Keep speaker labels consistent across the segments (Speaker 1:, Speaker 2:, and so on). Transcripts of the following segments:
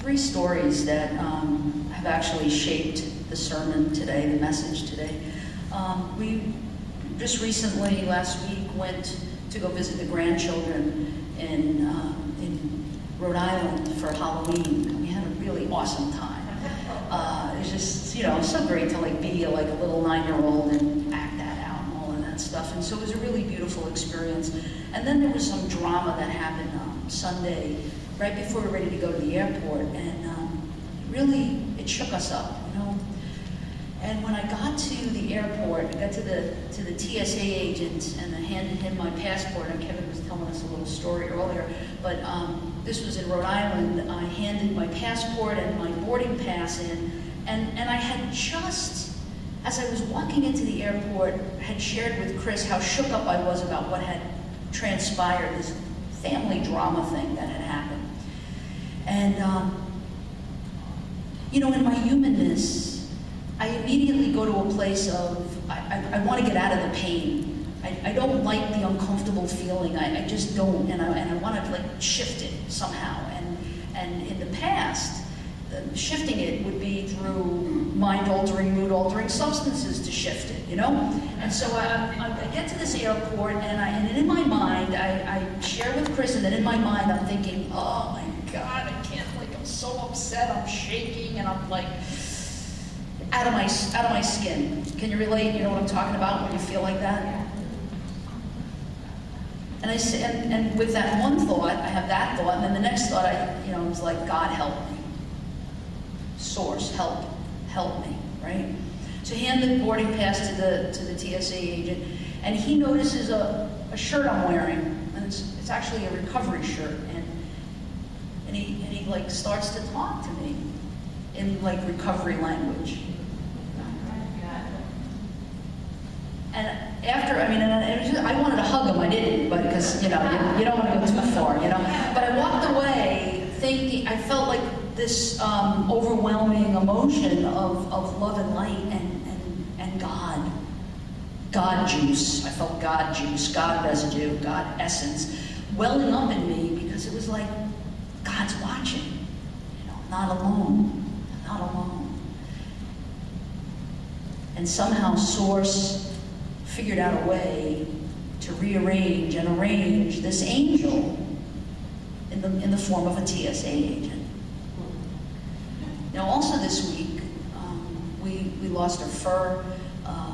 Speaker 1: three stories that have actually shaped the sermon today, the message today. We just recently, last week, went to go visit the grandchildren in Rhode Island for Halloween. We had a really awesome time. It was just, you know, so great to like be like a little 9-year-old and act that out and all of that stuff. And so it was a really beautiful experience. And then there was some drama that happened Sunday, right before we were ready to go to the airport, and really, it shook us up, you know. And when I got to the airport, I got to the TSA agent, and I handed him my passport, and Kevin was telling us a little story earlier, but this was in Rhode Island. I handed my passport and my boarding pass in, and I had just, as I was walking into the airport, had shared with Chris how shook up I was about what had transpired, this family drama thing that had happened. And, you know, in my humanness, I immediately go to a place of, I want to get out of the pain. I don't like the uncomfortable feeling. I just don't, and I want to like shift it somehow. And in the past, shifting it would be through mind-altering, mood-altering substances to shift it, you know? And so I get to this airport, and in my mind, I share with Chris, and then in my mind, I'm thinking, oh my God, I can't, like, I'm so upset, I'm shaking, and I'm like, out of my skin. Can you relate? You know what I'm talking about when you feel like that? And I say, and with that one thought, I have that thought, and then the next thought, I was like, God help me. Source, help me, right? So I hand the boarding pass to the TSA agent, and he notices a shirt I'm wearing, and it's actually a recovery shirt, and he like starts to talk to me in like recovery language. And after, I wanted to hug him, I didn't, but because, you know, you don't want to go too far, you know. But I walked away thinking, I felt like this overwhelming emotion of love and light and God juice. I felt God juice, God residue, God essence welling up in me, because it was like, God's watching, you know, not alone. And somehow Source figured out a way to rearrange and arrange this angel in the form of a TSA agent. Now, also this week, we lost our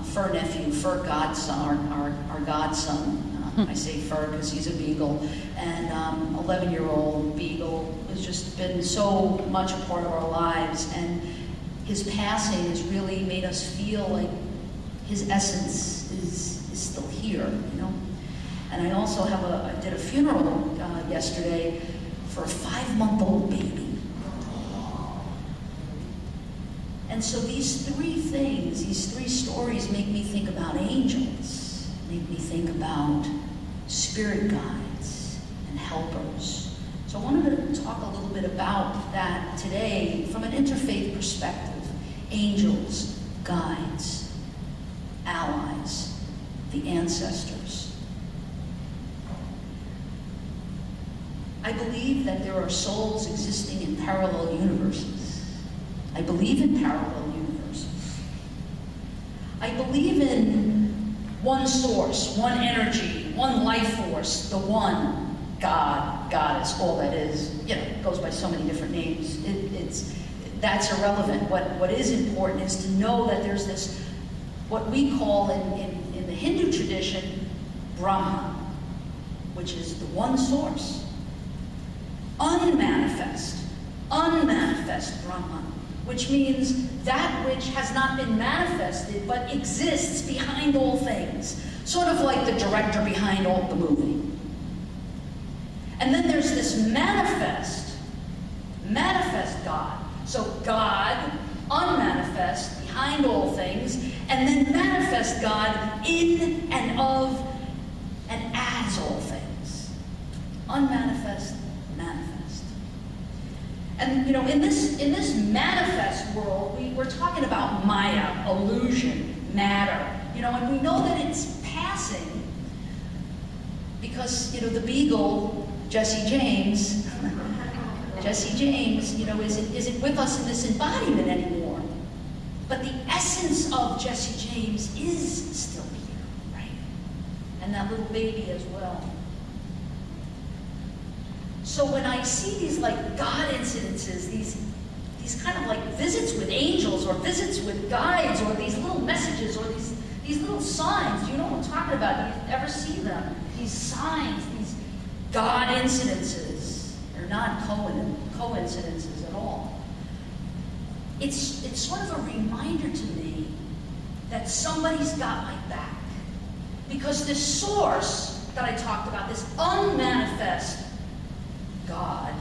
Speaker 1: fur nephew, fur godson, our godson. I say fur because he's a beagle, and 11-year-old beagle has just been so much a part of our lives, and his passing has really made us feel like his essence is still here, you know. And I also I did a funeral yesterday for a 5-month-old baby. And so these three things, these three stories make me think about angels, make me think about spirit guides and helpers. So I wanted to talk a little bit about that today from an interfaith perspective. Angels, guides, allies, the ancestors. I believe that there are souls existing in parallel universes. I believe in parallel universes. I believe in one source, one energy, one life force, the one, God, Goddess, all that is. You know, it goes by so many different names. That's irrelevant. What is important is to know that there's this, what we call in the Hindu tradition, Brahman, which is the one source. Unmanifest Brahman, which means that which has not been manifested but exists behind all things. Sort of like the director behind all the movie. And then there's this manifest God. So God, unmanifest, behind all things, and then manifest God in and of and as all things. Unmanifest, manifest. And you know, in this manifest world, we're talking about Maya, illusion, matter. You know, and we know that it's passing because, you know, the beagle, Jesse James, Jesse James, you know, isn't with us in this embodiment anymore. But the essence of Jesse James is still here, right? And that little baby as well. So when I see these like God incidences, these kind of like visits with angels or visits with guides or these little messages or these little signs, you know what I'm talking about? Do you ever see them? These signs, these God incidences. They're not coincidences at all. It's sort of a reminder to me that somebody's got my back. Because this source that I talked about, this unmanifest God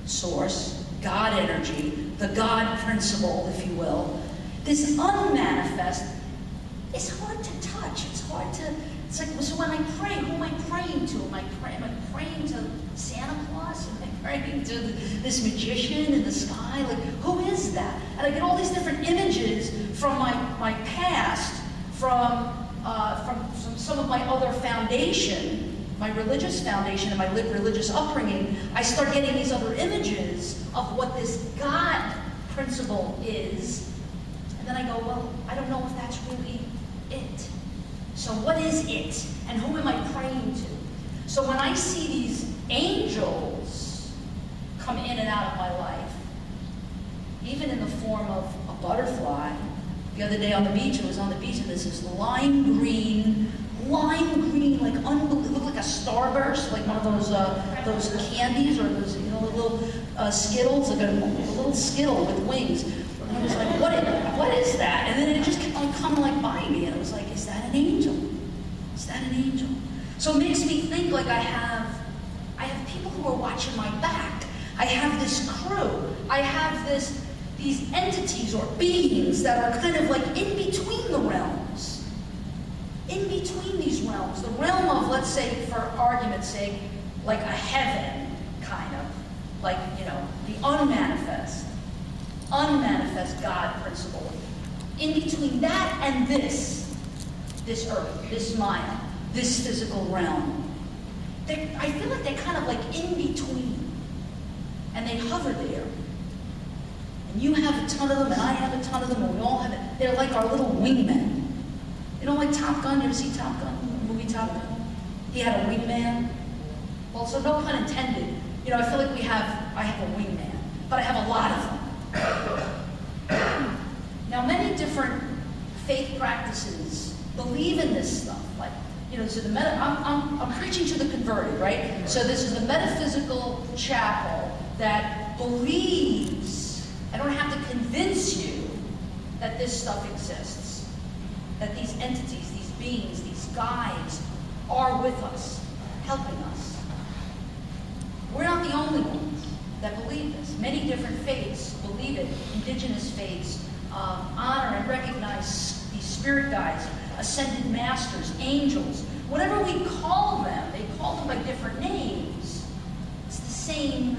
Speaker 1: source, God energy, the God principle, if you will, this unmanifest is hard to touch. It's hard to, it's like, so when I pray, who am I praying to? Am I praying to Santa Claus? Am I praying to this magician in the sky? Like, who is that? And I get all these different images from my past, from some of my other foundation, my religious foundation and my religious upbringing. I start getting these other images of what this God principle is. And then I go, well, I don't know if that's really it. So what is it? And who am I praying to? So when I see these angels come in and out of my life, even in the form of a butterfly, the other day on the beach, I was on the beach and there's this lime green, like unbelievable, it looked like a starburst, like one of those candies or those, you know, little Skittles, like a little Skittle with wings. And I was like, what is that? And then it just kept on coming like by me, and I was like, is that an angel? Is that an angel? So it makes me think like I have people who are watching my back. I have this crew. I have these entities or beings that are kind of like in between the realms. In between these realms. The realm of, let's say, for argument's sake, like a heaven, kind of. Like, you know, the unmanifest God principle. In between that and this earth, this Maya, this physical realm. I feel like they're kind of like in between. And they hover there. And you have a ton of them, and I have a ton of them, and we all have it. They're like our little wingmen. You know, like Top Gun, you ever see Top Gun, the movie Top Gun? He had a wingman. Well, so no pun intended. You know, I feel like I have a wingman, but I have a lot of them. Now, many different faith practices believe in this stuff. Like, you know, so I'm preaching to the converted, right? So this is the Metaphysical chapel that believes, I don't have to convince you that this stuff exists. That these entities, these beings, these guides are with us, helping us. We're not the only ones that believe this. Many different faiths believe it. Indigenous faiths honor and recognize these spirit guides, ascended masters, angels, whatever we call them. They call them by different names. It's the same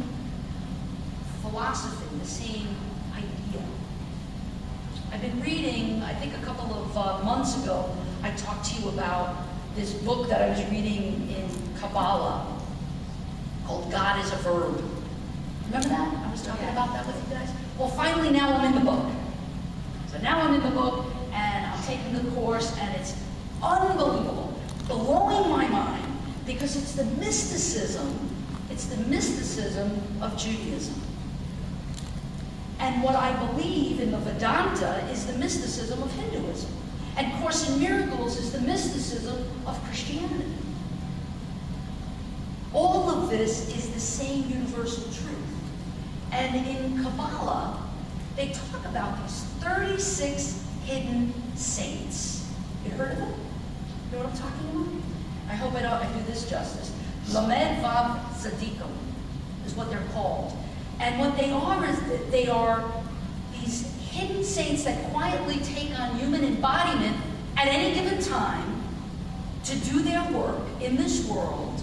Speaker 1: philosophy, the same idea. I've been reading, I think a couple of months ago, I talked to you about this book that I was reading in Kabbalah called God is a Verb. Remember that? I was talking about that with you guys. Well, finally now I'm in the book. So now I'm in the book and I'm taking the course and it's unbelievable, blowing my mind because it's the mysticism of Judaism. And what I believe in the Vedanta is the mysticism of Hinduism. And Course in Miracles is the mysticism of Christianity. All of this is the same universal truth. And in Kabbalah, they talk about these 36 hidden saints. You heard of them? You know what I'm talking about? I hope I do this justice. Lamed Vav Tzadikim is what they're called. And what they are is that they are these hidden saints that quietly take on human embodiment at any given time to do their work in this world.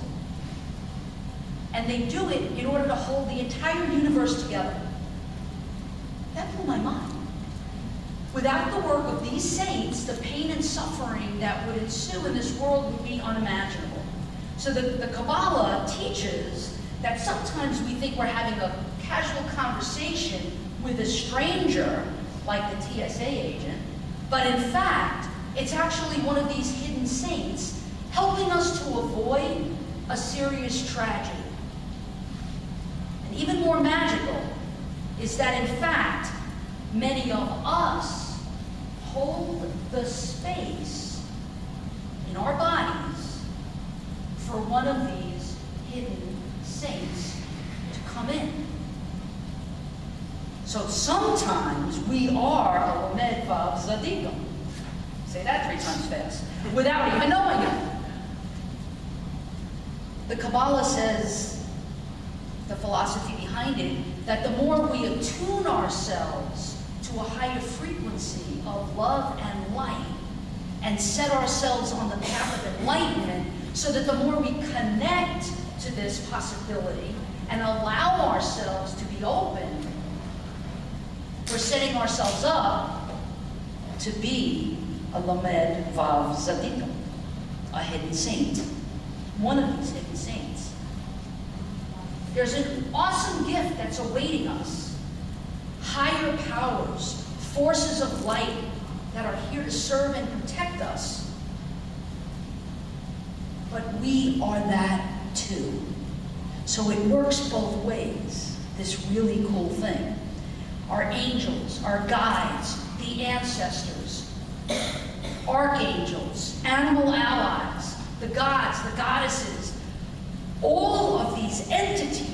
Speaker 1: And they do it in order to hold the entire universe together. That blew my mind. Without the work of these saints, the pain and suffering that would ensue in this world would be unimaginable. So the Kabbalah teaches that sometimes we think we're having a casual conversation with a stranger, like the TSA agent, but in fact, it's actually one of these hidden saints helping us to avoid a serious tragedy. And even more magical is that, in fact, many of us hold the space in our bodies for one of these hidden saints to come in. So sometimes we are a Lamed Vav Zadigim. Say that 3 times fast, without even knowing it. The Kabbalah says, the philosophy behind it, that the more we attune ourselves to a higher frequency of love and light, and set ourselves on the path of enlightenment, so that the more we connect to this possibility and allow ourselves to be open, we're setting ourselves up to be a Lamed Vav Zadigim, a hidden saint, one of these hidden saints. There's an awesome gift that's awaiting us. Higher powers, forces of light that are here to serve and protect us. But we are that too. So it works both ways, this really cool thing. Our angels, our guides, the ancestors, archangels, animal allies, the gods, the goddesses, all of these entities,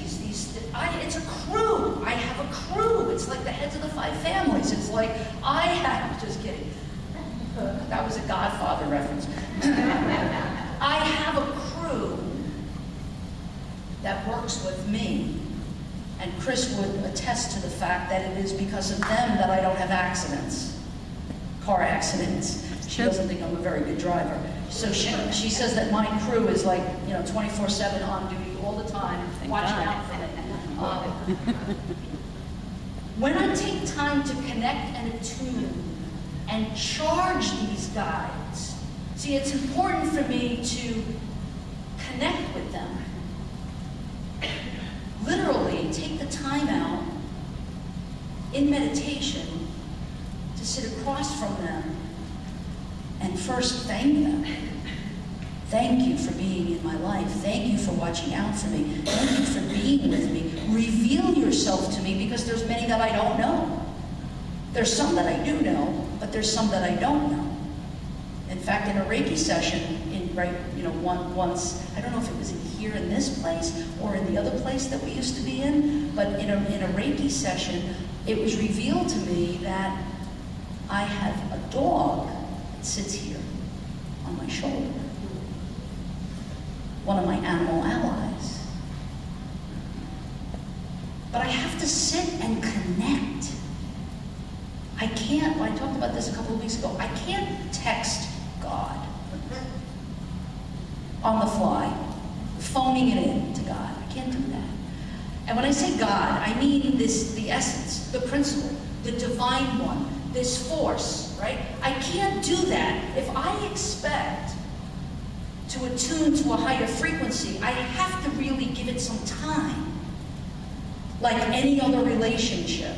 Speaker 1: it's a crew. I have a crew. It's like the heads of the 5 families. It's like just kidding. That was a Godfather reference. I have a crew that works with me. And Chris would attest to the fact that it is because of them that I don't have accidents, car accidents. She doesn't think I'm a very good driver. So she says that my crew is like, 24/7 on duty all the time, watching out for me. When I take time to connect and attune and charge these guides, see, it's important for me to connect with them. Literally, take the time out in meditation to sit across from them and first thank them. Thank you for being in my life. Thank you for watching out for me. Thank you for being with me. Reveal yourself to me, because there's many that I don't know. There's some that I do know, but there's some that I don't know. In fact, in a Reiki session, once, I don't know if it was here in this place or in the other place that we used to be in, but in a Reiki session, it was revealed to me that I have a dog that sits here on my shoulder. One of my animal allies. But I have to sit and connect. I talked about this a couple of weeks ago. I can't text God on the fly, phoning it in to God. I can't do that. And when I say God, I mean the essence, the principle, the divine one, this force, right? I can't do that. If I expect to attune to a higher frequency, I have to really give it some time. Like any other relationship.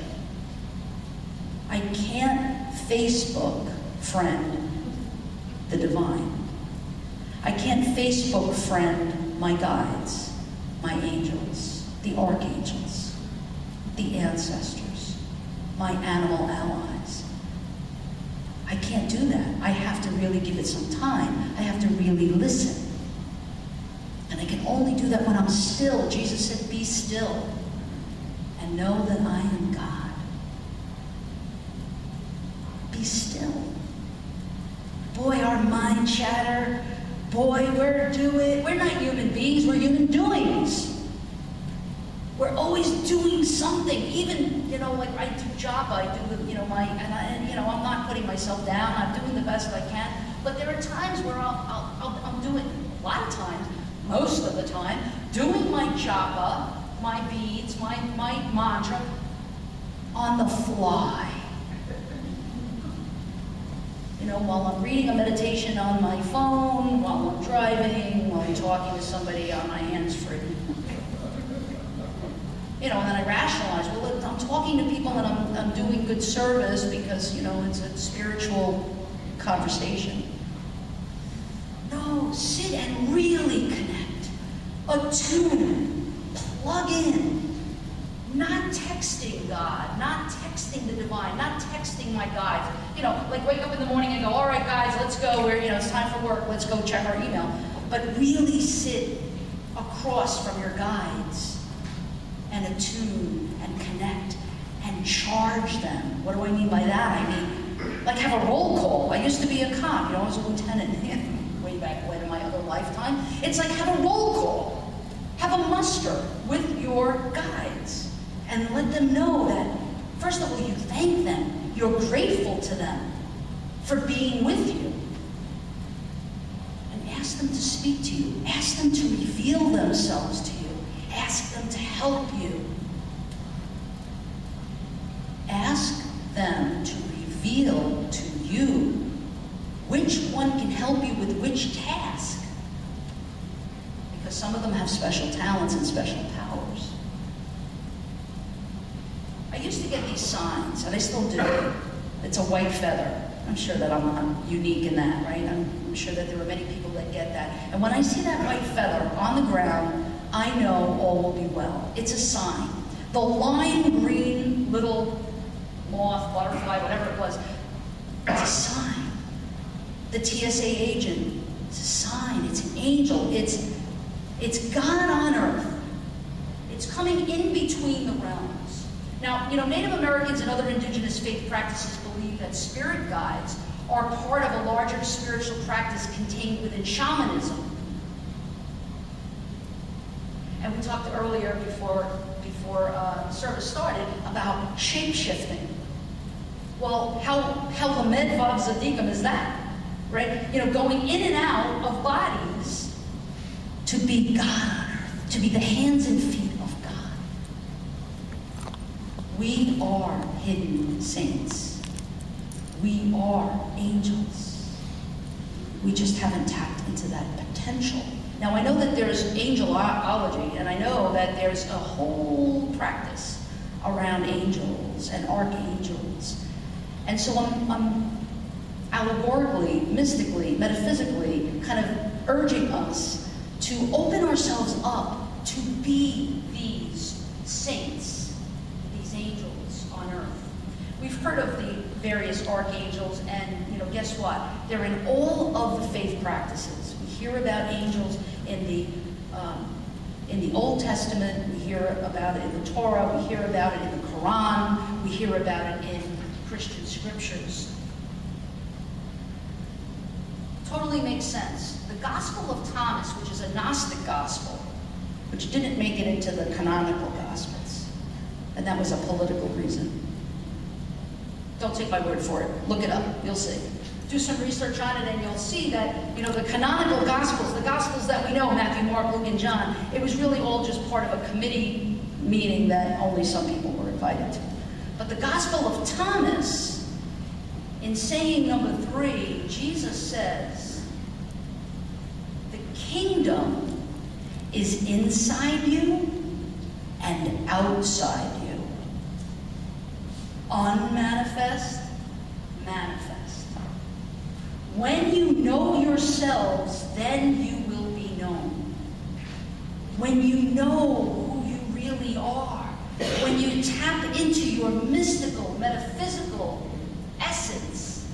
Speaker 1: I can't Facebook friend the divine. I can't Facebook friend my guides, my angels, the archangels, the ancestors, my animal allies. I can't do that. I have to really give it some time. I have to really listen. And I can only do that when I'm still. Jesus said, be still and know that I am God. Be still. Boy, our mind chatter. Boy, we're not human beings, we're human doings. We're always doing something. Even, like I do Japa, I do I'm not putting myself down, I'm doing the best I can. But there are times where I'm doing, a lot of times, most of the time, doing my Japa, my beads, my mantra, on the fly. While I'm reading a meditation on my phone, while I'm driving, while I'm talking to somebody on my hands-free. you know, and then I rationalize, well, I'm talking to people and I'm doing good service because, you know, it's a spiritual conversation. No, sit and really connect. Attune. Plug in. Not texting God, not texting the divine, not texting my guides. You know, like wake up in the morning and go, all right, guys, let's go. It's time for work. Let's go check our email. But really sit across from your guides and attune and connect and charge them. What do I mean by that? I mean, like have a roll call. I used to be a cop. I was a lieutenant way back when in my other lifetime. It's like have a roll call. Have a muster with your guides. And let them know that, first of all, you thank them. You're grateful to them for being with you. And ask them to speak to you. Ask them to reveal themselves to you. Ask them to help you. Ask them to reveal to you which one can help you with which task. Because some of them have special talents and special powers. I used to get these signs, and I still do. It's a white feather. I'm sure that I'm not unique in that, right? I'm sure that there are many people that get that. And when I see that white feather on the ground, I know all will be well. It's a sign. The lime green little moth, butterfly, whatever it was, it's a sign. The TSA agent, it's a sign. It's an angel. It's God on earth. It's coming in between the realms. Now, Native Americans and other indigenous faith practices believe that spirit guides are part of a larger spiritual practice contained within shamanism. And we talked earlier before service started about shape-shifting. Well, how Lamed Vav Tzadikim is that? Right? Going in and out of bodies to be God on earth, to be the hands and feet of God. We are hidden saints. We are angels. We just haven't tapped into that potential. Now, I know that there's angelology, and I know that there's a whole practice around angels and archangels. And so I'm allegorically, mystically, metaphysically kind of urging us to open ourselves up to be these saints, these angels on earth. We've heard of the various archangels, and guess what? They're in all of the faith practices. We hear about angels in the Old Testament. We hear about it in the Torah. We hear about it in the Quran. We hear about it in Christian scriptures. Totally makes sense. The Gospel of Thomas, which is a Gnostic gospel, which didn't make it into the canonical Gospels, and that was a political reason. Don't take my word for it. Look it up. You'll see. Do some research on it, and you'll see that, the canonical Gospels, the Gospels that we know, Matthew, Mark, Luke, and John, it was really all just part of a committee meeting that only some people were invited to. But the Gospel of Thomas, in saying number 3, Jesus says, the kingdom is inside you and outside you. Unmanifest, manifest. When you know yourselves, then you will be known. When you know who you really are, when you tap into your mystical, metaphysical essence,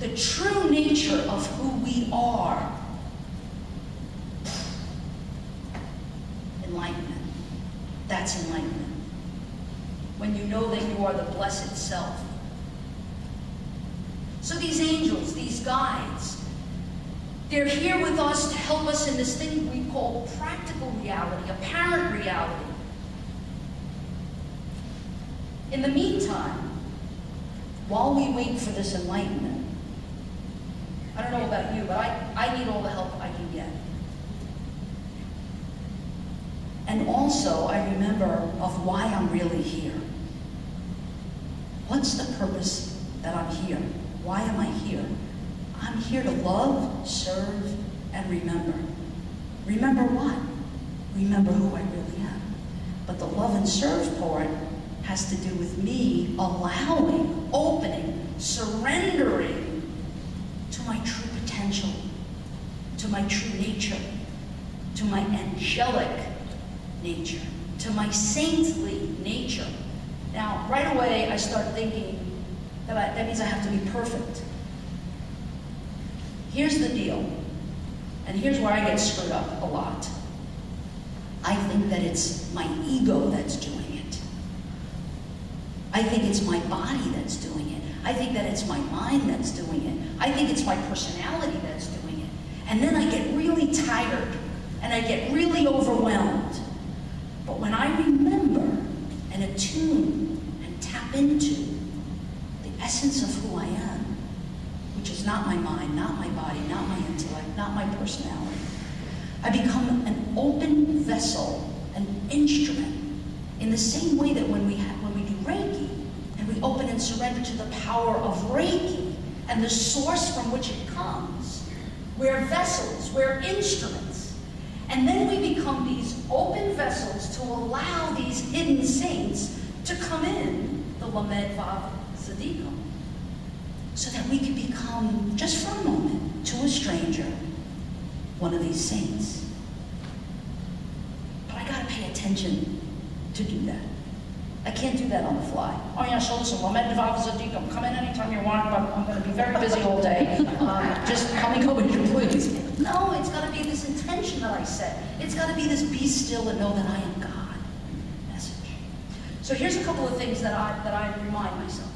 Speaker 1: the true nature of who we are, enlightenment. That's enlightenment. When you know that you are the blessed self. So these angels, these guides, they're here with us to help us in this thing we call practical reality, apparent reality. In the meantime, while we wait for this enlightenment, I don't know about you, but I need all the help I can get. And also, I remember of why I'm really here. What's the purpose that I'm here? Why am I here? I'm here to love, serve, and remember. Remember what? Remember who I really am. But the love and serve part has to do with me allowing, opening, surrendering to my true potential, to my true nature, to my angelic nature, to my saintly nature. Now, right away, I start thinking that means I have to be perfect. Here's the deal, and here's where I get screwed up a lot. I think that it's my ego that's doing it. I think it's my body that's doing it. I think that it's my mind that's doing it. I think it's my personality that's doing it. And then I get really tired, and I get really overwhelmed. But when I remember and attune and tap into the essence of who I am, which is not my mind, not my body, not my intellect, not my personality, I become an open vessel, an instrument, in the same way that when we do Reiki, and we open and surrender to the power of Reiki and the source from which it comes, we're vessels, we're instruments. And then we become these open vessels to allow these hidden saints to come in, the Lamed Vav Tzaddikim, so that we can become, just for a moment, to a stranger, one of these saints. But I gotta pay attention to do that. I can't do that on the fly. Oh yeah, so listen, Lamed Vav Tzaddikim, come in anytime you want, but I'm gonna be very busy all day. Just come and go when you please. No, it's gotta be this intention that I set. It's gotta be this be still and know that I am God message. So here's a couple of things that I remind myself.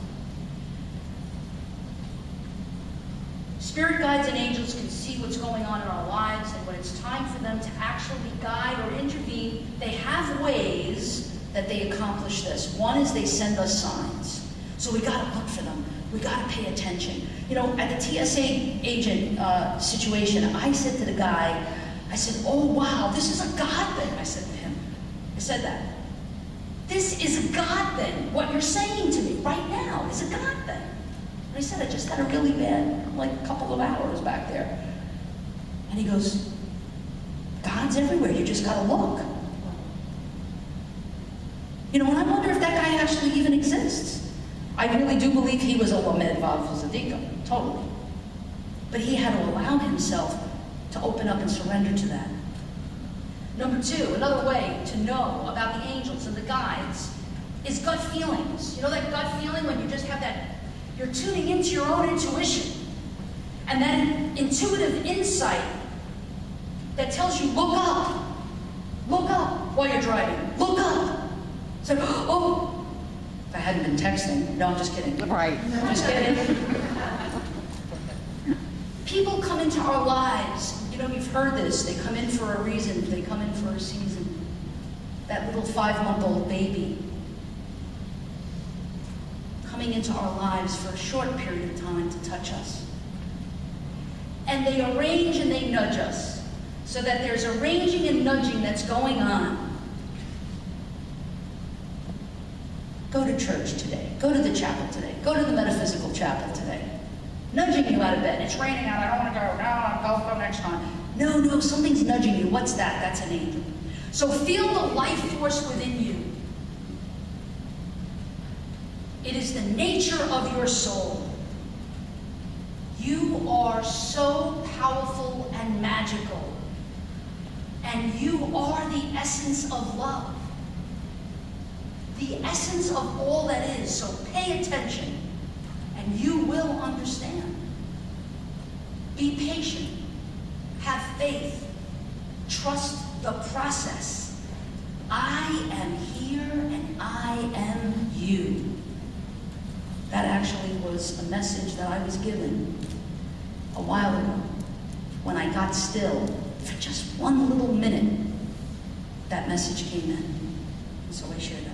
Speaker 1: Spirit guides and angels can see what's going on in our lives, and when it's time for them to actually guide or intervene, they have ways that they accomplish this. One is they send us signs. So we gotta look for them. We gotta pay attention. You know, at the TSA agent situation, I said to the guy, I said, oh wow, this is a God thing, I said to him. I said that. This is a God thing. What you're saying to me right now is a God thing. And I said, I just had a really bad, like a couple of hours back there. And he goes, God's everywhere, you just gotta look. You know, and I wonder if that guy actually even exists. I really do believe he was a Lamed Vav Tzaddikim, totally. But he had to allow himself to open up and surrender to that. Number two, another way to know about the angels and the guides is gut feelings. You know that gut feeling when you just have that, you're tuning into your own intuition. And that intuitive insight that tells you, look up while you're driving, look up. So, oh, if I hadn't been texting, no, I'm just kidding.
Speaker 2: Right.
Speaker 1: Just kidding. People come into our lives, you know, you've heard this, they come in for a reason, they come in for a season. That little 5-month-old baby coming into our lives for a short period of time to touch us. And they arrange and they nudge us, so that there's arranging and nudging that's going on. Go to church today. Go to the chapel today. Go to the Metaphysical chapel today. Nudging you out of bed. It's raining out. I don't want to go. No, I'll go next time. No, something's nudging you. What's that? That's an angel. So feel the life force within you. It is the nature of your soul. You are so powerful and magical. And you are the essence of love. The essence of all that is. So pay attention and you will understand. Be patient. Have faith. Trust the process. I am here and I am you. That actually was a message that I was given a while ago when I got still for just one little minute. That message came in. And so I shared that.